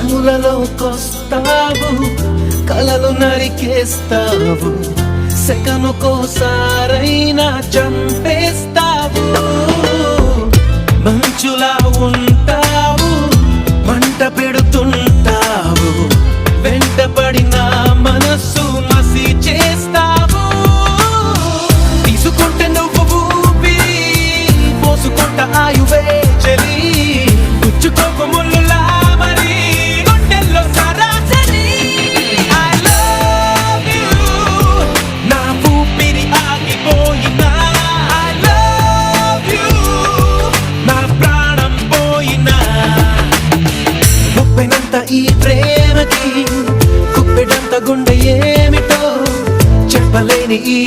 కనులలోకొస్తావు, కలలు నరికేస్తావు, సెకనుకోసారైనా చంపేస్తావు. మంచులా ఉంటావు, మంట పెడుతుంటావు, వెంటపడిన మనస్సు మసి చేస్తావు. తీసుకుంటే నువ్వు ఊపిరి, పోసుకుంట ఆయువే చలి, పుచ్చుకోక ముళ్ళులా మరి గుండెల్లో సరాసరి. I love you, నా ఊపిరి ఆగిపోయినా I love you, నా ప్రాణం పోయినా. ముప్పెనంత ఈ ప్రేమకి, కుప్పెడంత గుండె ఏమిటో చెప్పలేని ఈ